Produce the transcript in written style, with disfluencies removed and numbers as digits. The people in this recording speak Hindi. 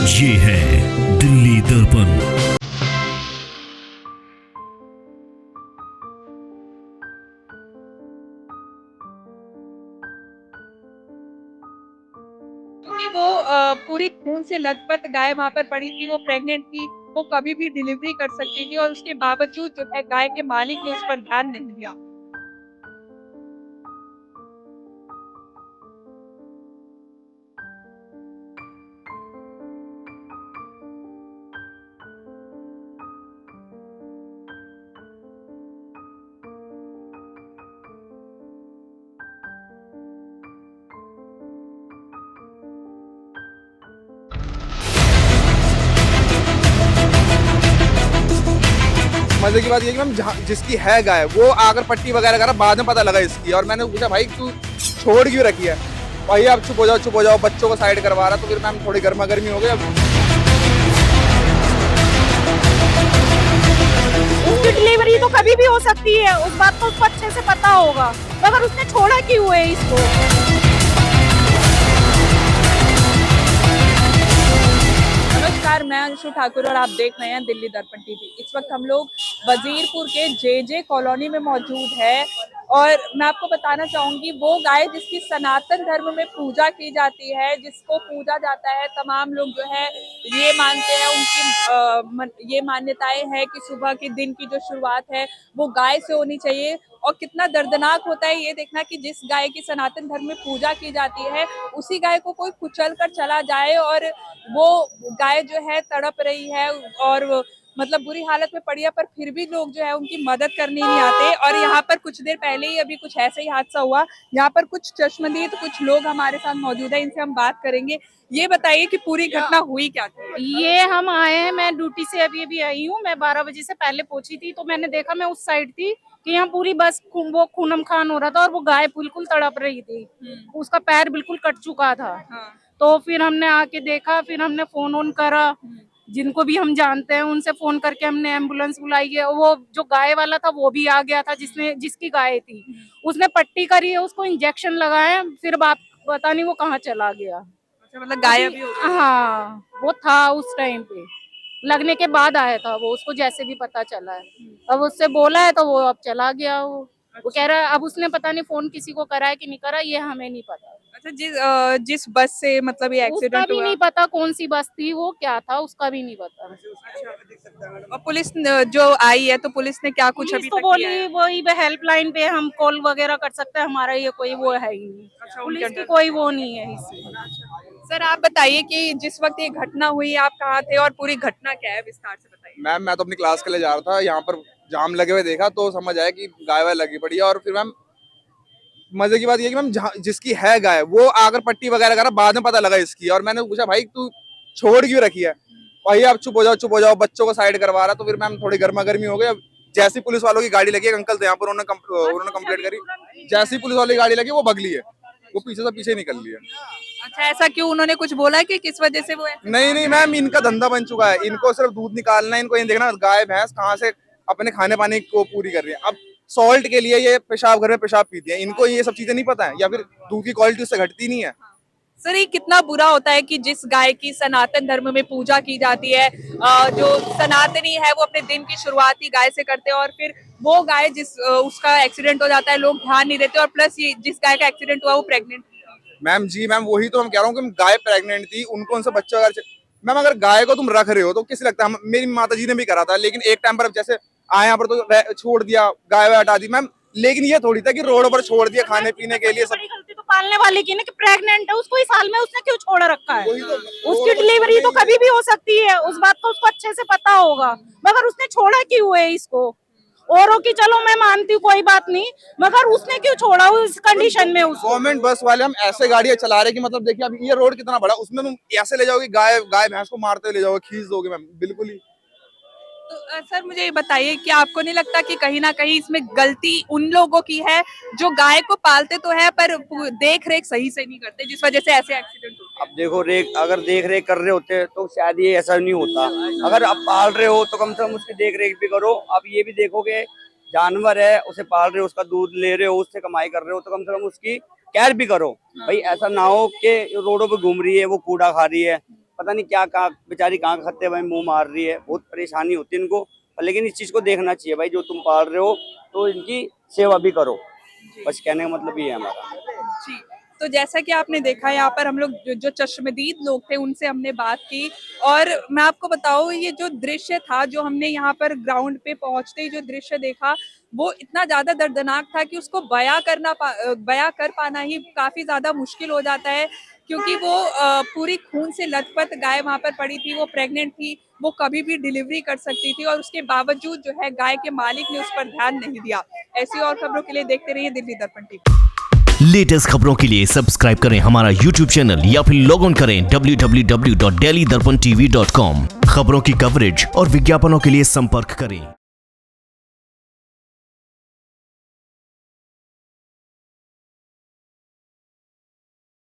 ये है दिल्ली दर्पण। क्योंकि वो पूरी खून से लथपथ गाय वहां पर पड़ी थी, वो प्रेग्नेंट थी, वो कभी भी डिलीवरी कर सकती थी और उसके बावजूद जो है गाय के मालिक ने उस पर ध्यान नहीं दिया। मजे की बात ये कि मैम जिसकी है गाय वो आकर पट्टी वगैरह करा, बाद में पता लगा इसकी। और मैंने पूछा भाई तू छोड़ क्यों रखी है, भाई आप चुप हो जाओ, बच्चों को साइड करवा रहा। तो फिर मैम थोड़ी गर्मा गर्मी हो गई। उसकी डिलीवरी तो कभी भी हो सकती है, उस बात को उसको अच्छे से पता होगा, मगर उसने छोड़ा क्यों है इसको। नमस्कार, मैं अंशु ठाकुर और आप देख रहे हैं दिल्ली दर्पण टीवी। इस वक्त हम लोग वजीरपुर के जे कॉलोनी में मौजूद है और मैं आपको बताना चाहूंगी वो गाय जिसकी सनातन धर्म में पूजा की जाती है, जिसको पूजा जाता है, तमाम लोग जो है ये मानते हैं, उनकी ये मान्यताएं हैं कि सुबह के दिन की जो शुरुआत है वो गाय से होनी चाहिए। और कितना दर्दनाक होता है ये देखना कि जिस गाय की सनातन धर्म में पूजा की जाती है उसी गाय को कोई कुचल कर चला जाए और वो गाय जो है तड़प रही है और मतलब बुरी हालत में पड़ी है, पर फिर भी लोग जो है उनकी मदद करने नहीं आते। और यहाँ पर कुछ देर पहले ही अभी कुछ ऐसे ही हादसा हुआ। यहाँ पर कुछ चश्मदीद कुछ लोग हमारे साथ मौजूद है, इनसे हम बात करेंगे। ये बताइए कि पूरी घटना हुई क्या थी? ये हम आए हैं, मैं ड्यूटी से अभी अभी आई हूँ, मैं 12 बजे से पहले पहुंची थी, तो मैंने देखा, मैं उस साइड थी कि यहाँ पूरी बस वो खूनम खान हो रहा था और वो गाय बिल्कुल तड़प रही थी, उसका पैर बिल्कुल कट चुका था। हाँ। तो फिर हमने आके देखा, फिर हमने फोन ऑन करा, जिनको भी हम जानते हैं उनसे फोन करके हमने एम्बुलेंस बुलाई है। वो जो गाय वाला था वो भी आ गया था, जिसकी गाय थी, उसने पट्टी करी है, उसको इंजेक्शन लगाया, फिर बाप पता नहीं वो कहाँ चला गया। अच्छा, मतलब गायब ही हो गई। हाँ, वो था उस टाइम पे, लगने के बाद आया था वो, उसको जैसे भी पता चला है। अब उससे बोला है तो वो अब चला गया। वो कह रहा है अब उसने पता नहीं फोन किसी को करा है कि नहीं करा, ये हमें नहीं पता। अच्छा, जिस बस से मतलब ये उसका एक्सीडेंट भी हुआ। नहीं पता कौन सी बस थी, वो क्या था उसका भी नहीं पता। और पुलिस जो आई है तो पुलिस ने क्या कुछ पुलिस अभी तो तक किया बोली है? वही हेल्पलाइन पे हम कॉल वगैरह कर सकते हैं, हमारा ये कोई वो है ही नहीं। अच्छा, पुलिस उनके की अंडर। कोई वो नहीं है इसमें। सर आप बताइए कि जिस वक्त ये घटना हुई आप कहाँ थे और पूरी घटना क्या है, विस्तार से बताइए। मैम मैं तो अपनी क्लास के लिए जा रहा था, यहाँ पर जाम लगे हुए देखा तो समझ आया कि गाय वाय लगी पड़ी है। और फिर मैम मजे की बात ये कि मैम जिसकी है गाय वो आकर पट्टी वगैरह करा, बाद में पता लगा इसकी। और मैंने पूछा भाई तू छोड़ क्यों रखी है, भाई आप चुप हो जाओ, बच्चों को साइड करवा रहा। तो फिर मैम थोड़ी गर्मा गर्मी हो गई। अब जैसी पुलिस वालों की गाड़ी लगी, एक अंकल थे यहाँ पर, उन्होंने कंप्लेंट करी। जैसी पुलिस वाली गाड़ी लगी वो भगली है, वो पीछे से पीछे निकल ली है। अच्छा, ऐसा क्यों? उन्होंने कुछ बोला है कि किस वजह से वो ऐसे? नहीं मैम, इनका धंधा बन चुका है, इनको सिर्फ दूध निकालना है, इनको ये देखना गाय भैंस कहाँ से अपने खाने पानी को पूरी कर रही है। अब सॉल्ट के लिए ये पेशाब घर में पेशाब पीती है, इनको ये सब चीजें नहीं पता है, या फिर दूध की क्वालिटी उससे घटती नहीं है। सर ये कितना बुरा होता है कि जिस गाय की सनातन धर्म में पूजा की जाती है, जो सनातनी है वो अपने दिन की शुरुआत ही गाय से करते हैं और फिर वो गाय उसका एक्सीडेंट हो जाता है, लोग ध्यान नहीं देते। और प्लस ये जिस गाय का एक्सीडेंट हुआ वो प्रेग्नेंट। मैम जी मैम, वही तो हम कह रहा हूँ कि गाय प्रेग्नेंट थी, उनको उनसे बच्चा अगर मैम अगर गाय को तुम रख रहे हो तो किस लगता है, मेरी माता जी ने भी करा था, लेकिन एक टाइम पर अब जैसे आए यहाँ पर तो छोड़ दिया, गाय वाय हटा दी मैम। लेकिन ये थोड़ी था कि रोड पर छोड़ दिया खाने पीने के लिए सब। बड़ी गलती तो पालने वाले की ना, कि प्रेग्नेंट है, उसको इस हाल में उसने क्यों छोड़ रखा है। वही तो, उसकी डिलीवरी तो कभी भी हो सकती है, उस बात को उसको अच्छे से पता होगा, मगर उसने छोड़ा क्यों है इसको। औरों की चलो मैं मानती हूँ कोई बात नहीं, मगर उसने क्यों छोड़ा उस कंडीशन में उसको। गवर्नमेंट बस वाले हम ऐसे गाड़ियां चला रहे कि मतलब देखिए अभी ये रोड कितना बड़ा, उसमें तुम ऐसे ले जाओगे, गाय गाय भैंस को मारते हुए ले जाओगे, खींच दोगे मैम, बिल्कुल ही। तो सर मुझे ये बताइए कि आपको नहीं लगता कि कहीं ना कहीं इसमें गलती उन लोगों की है जो गाय को पालते तो है पर देख रेख सही से नहीं करते, जिस वजह से ऐसे एक्सीडेंट होते हैं? अब देखो अगर देख रेख कर रहे होते तो शायद ये ऐसा नहीं होता। अगर आप पाल रहे हो तो कम से कम उसकी देख रेख भी करो। आप ये भी देखोगे जानवर है, उसे पाल रहे हो, उसका दूध ले रहे हो, उससे कमाई कर रहे हो, तो कम से कम उसकी केयर भी करो। भाई ऐसा ना हो कि रोडों पे घूम रही है, वो कूड़ा खा रही है, पता नहीं क्या कहाँ बेचारी कहाँ खाते भाई मुंह मार रही है, बहुत परेशानी होती है इनको। लेकिन इस चीज को देखना चाहिए भाई, जो तुम पाल रहे हो तो इनकी सेवा भी करो, बस कहने का मतलब ये है हमारा। जी, तो जैसा कि आपने देखा यहाँ पर हम लोग जो चश्मदीद लोग थे उनसे हमने बात की, और मैं आपको बताऊँ ये जो दृश्य था, जो हमने यहाँ पर ग्राउंड पे पहुँचते ही जो दृश्य देखा, वो इतना ज़्यादा दर्दनाक था कि उसको बयां कर पाना ही काफ़ी ज़्यादा मुश्किल हो जाता है, क्योंकि वो पूरी खून से लथपथ गाय वहाँ पर पड़ी थी, वो प्रेग्नेंट थी, वो कभी भी डिलीवरी कर सकती थी, और उसके बावजूद जो है गाय के मालिक ने उस पर ध्यान नहीं दिया। ऐसी और खबरों के लिए देखते रहिए दिल्ली दर्पण टीवी। लेटेस्ट खबरों के लिए सब्सक्राइब करें हमारा YouTube चैनल या फिर लॉग ऑन करें www.delhidarpantv.com। खबरों की कवरेज और विज्ञापनों के लिए संपर्क करें।